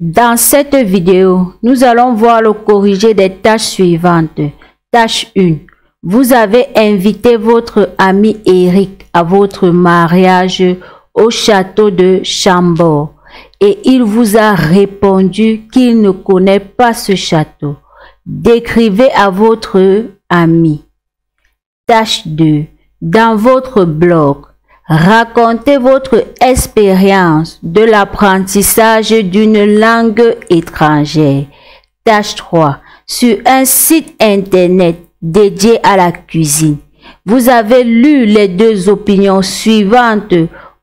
Dans cette vidéo, nous allons voir le corrigé des tâches suivantes. Tâche 1. Vous avez invité votre ami Eric à votre mariage au château de Chambord et il vous a répondu qu'il ne connaît pas ce château. Décrivez à votre ami. Tâche 2. Dans votre blog, racontez votre expérience de l'apprentissage d'une langue étrangère. Tâche 3. Sur un site internet dédié à la cuisine, vous avez lu les deux opinions suivantes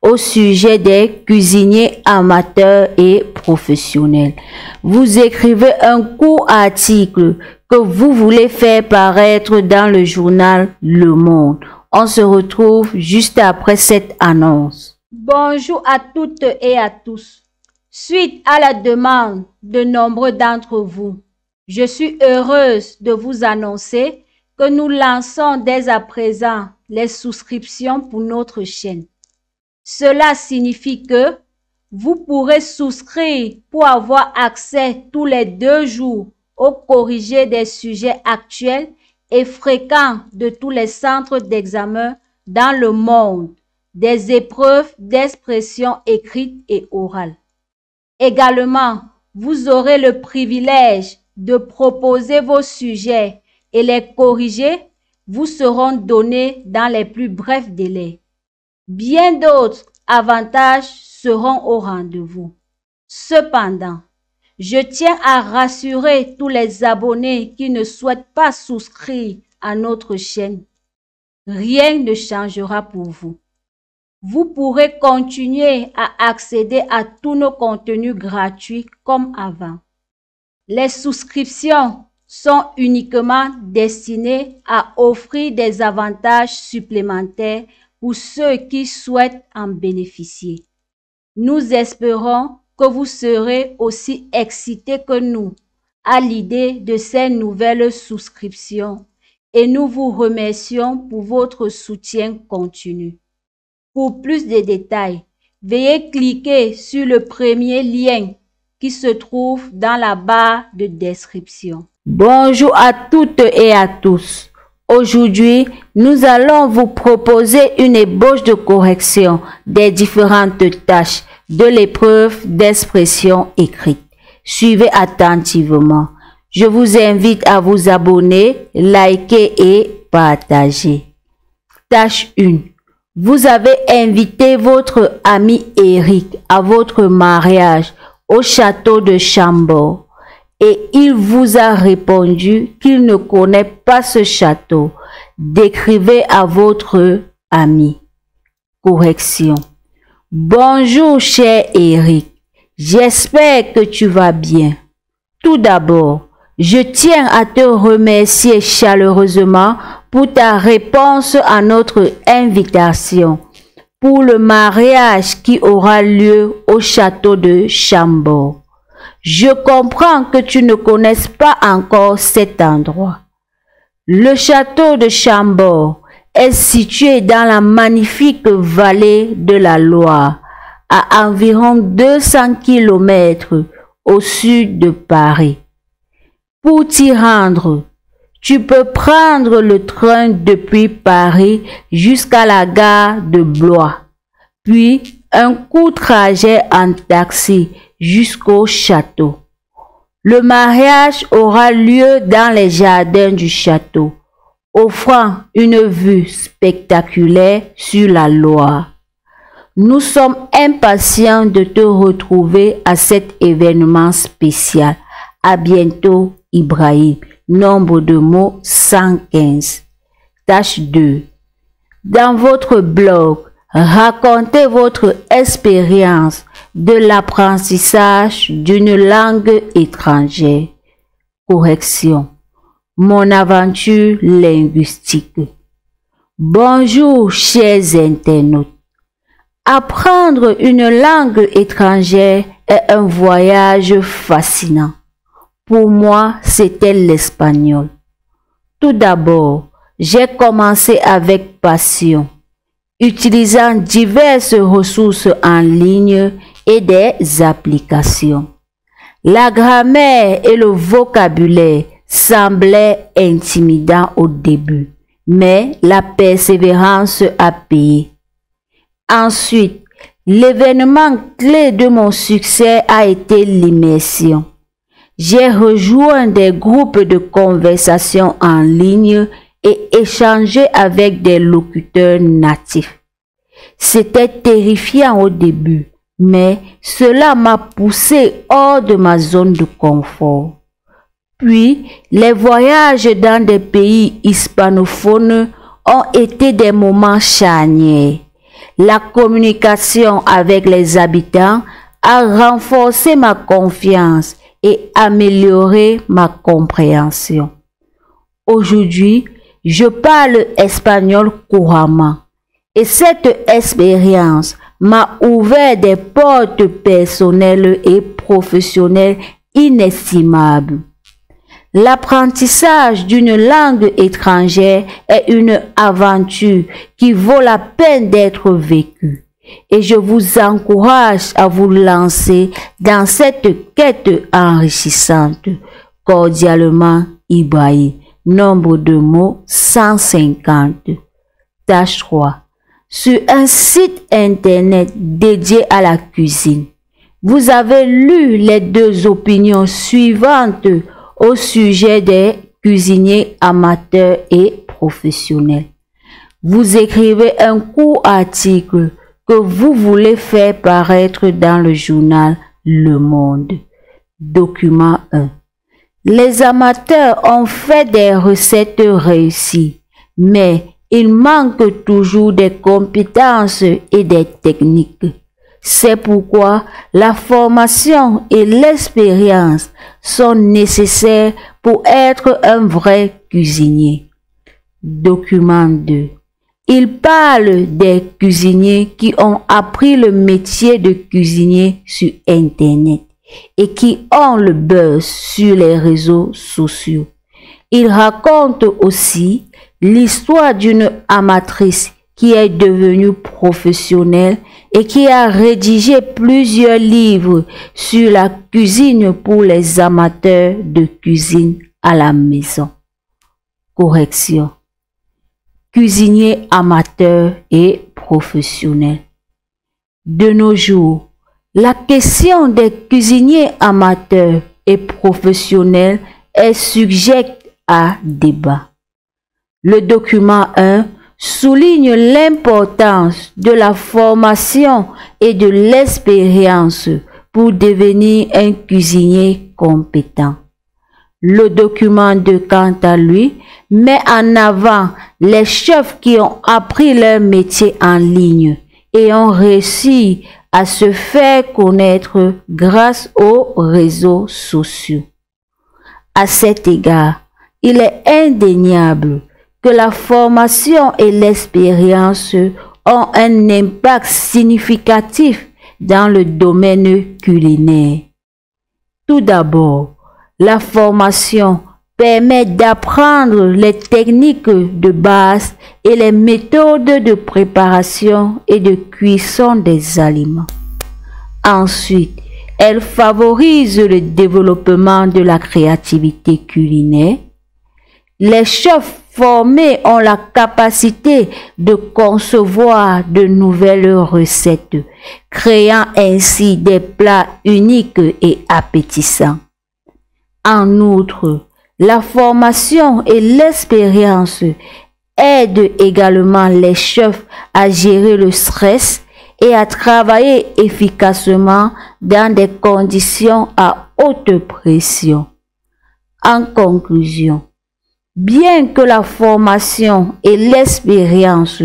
au sujet des cuisiniers amateurs et professionnels. Vous écrivez un court article que vous voulez faire paraître dans le journal Le Monde. On se retrouve juste après cette annonce. Bonjour à toutes et à tous. Suite à la demande de nombreux d'entre vous, je suis heureuse de vous annoncer que nous lançons dès à présent les souscriptions pour notre chaîne. Cela signifie que vous pourrez souscrire pour avoir accès tous les 2 jours au corrigé des sujets actuels et fréquents de tous les centres d'examen dans le monde, des épreuves d'expression écrite et orale. Également, vous aurez le privilège de proposer vos sujets et les corrigés vous seront donnés dans les plus brefs délais. Bien d'autres avantages seront au rendez-vous. Cependant, je tiens à rassurer tous les abonnés qui ne souhaitent pas souscrire à notre chaîne. Rien ne changera pour vous. Vous pourrez continuer à accéder à tous nos contenus gratuits comme avant. Les souscriptions sont uniquement destinées à offrir des avantages supplémentaires pour ceux qui souhaitent en bénéficier. Nous espérons que vous serez aussi excités que nous à l'idée de ces nouvelles souscriptions et nous vous remercions pour votre soutien continu. Pour plus de détails, veuillez cliquer sur le premier lien qui se trouve dans la barre de description. Bonjour à toutes et à tous. Aujourd'hui, nous allons vous proposer une ébauche de correction des différentes tâches de l'épreuve d'expression écrite. Suivez attentivement. Je vous invite à vous abonner, liker et partager. Tâche 1. Vous avez invité votre ami Eric à votre mariage au château de Chambord et il vous a répondu qu'il ne connaît pas ce château. Décrivez à votre ami. Correction. Bonjour cher Eric, j'espère que tu vas bien. Tout d'abord, je tiens à te remercier chaleureusement pour ta réponse à notre invitation pour le mariage qui aura lieu au château de Chambord. Je comprends que tu ne connaisses pas encore cet endroit. Le château de Chambord est situé dans la magnifique vallée de la Loire, à environ 200 km au sud de Paris. Pour t'y rendre, tu peux prendre le train depuis Paris jusqu'à la gare de Blois, puis un court trajet en taxi jusqu'au château. Le mariage aura lieu dans les jardins du château, offrant une vue spectaculaire sur la Loire. Nous sommes impatients de te retrouver à cet événement spécial. À bientôt, Ibrahim. Nombre de mots 115. Tâche 2. Dans votre blog, racontez votre expérience de l'apprentissage d'une langue étrangère. Correction. Mon aventure linguistique. Bonjour chers internautes. Apprendre une langue étrangère est un voyage fascinant. Pour moi, c'était l'espagnol. Tout d'abord, j'ai commencé avec passion, utilisant diverses ressources en ligne et des applications. La grammaire et le vocabulaire semblaient intimidants au début, mais la persévérance a payé. Ensuite, l'événement clé de mon succès a été l'immersion. J'ai rejoint des groupes de conversation en ligne et échangé avec des locuteurs natifs. C'était terrifiant au début, mais cela m'a poussé hors de ma zone de confort. Puis, les voyages dans des pays hispanophones ont été des moments charnières. La communication avec les habitants a renforcé ma confiance et amélioré ma compréhension. Aujourd'hui, je parle espagnol couramment et cette expérience m'a ouvert des portes personnelles et professionnelles inestimables. L'apprentissage d'une langue étrangère est une aventure qui vaut la peine d'être vécue. Et je vous encourage à vous lancer dans cette quête enrichissante. Cordialement, Ibrahim. Nombre de mots 150. Tâche 3. Sur un site internet dédié à la cuisine, vous avez lu les deux opinions suivantes au sujet des cuisiniers amateurs et professionnels. Vous écrivez un court article que vous voulez faire paraître dans le journal Le Monde. Document 1. Les amateurs ont fait des recettes réussies, mais il manque toujours des compétences et des techniques. C'est pourquoi la formation et l'expérience sont nécessaires pour être un vrai cuisinier. Document 2. Il parle des cuisiniers qui ont appris le métier de cuisinier sur Internet et qui ont le buzz sur les réseaux sociaux. Il raconte aussi l'histoire d'une amatrice qui est devenue professionnelle et qui a rédigé plusieurs livres sur la cuisine pour les amateurs de cuisine à la maison. Correction. Cuisinier amateur et professionnel. De nos jours, la question des cuisiniers amateurs et professionnels est sujette à débat. Le document 1 souligne l'importance de la formation et de l'expérience pour devenir un cuisinier compétent. Le document 2, quant à lui, met en avant les chefs qui ont appris leur métier en ligne et ont réussi à se faire connaître grâce aux réseaux sociaux. À cet égard, il est indéniable que la formation et l'expérience ont un impact significatif dans le domaine culinaire. Tout d'abord, la formation permet d'apprendre les techniques de base et les méthodes de préparation et de cuisson des aliments. Ensuite, elle favorise le développement de la créativité culinaire. Les chefs formés ont la capacité de concevoir de nouvelles recettes, créant ainsi des plats uniques et appétissants. En outre, la formation et l'expérience aident également les chefs à gérer le stress et à travailler efficacement dans des conditions à haute pression. En conclusion, bien que la formation et l'expérience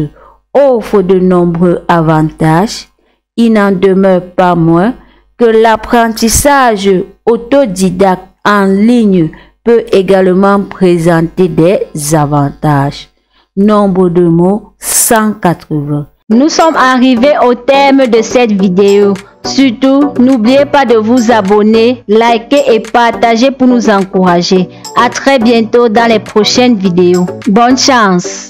offrent de nombreux avantages, il n'en demeure pas moins que l'apprentissage autodidacte en ligne peut également présenter des avantages. Nombre de mots 180. Nous sommes arrivés au terme de cette vidéo. Surtout, n'oubliez pas de vous abonner, liker et partager pour nous encourager. À très bientôt dans les prochaines vidéos. Bonne chance!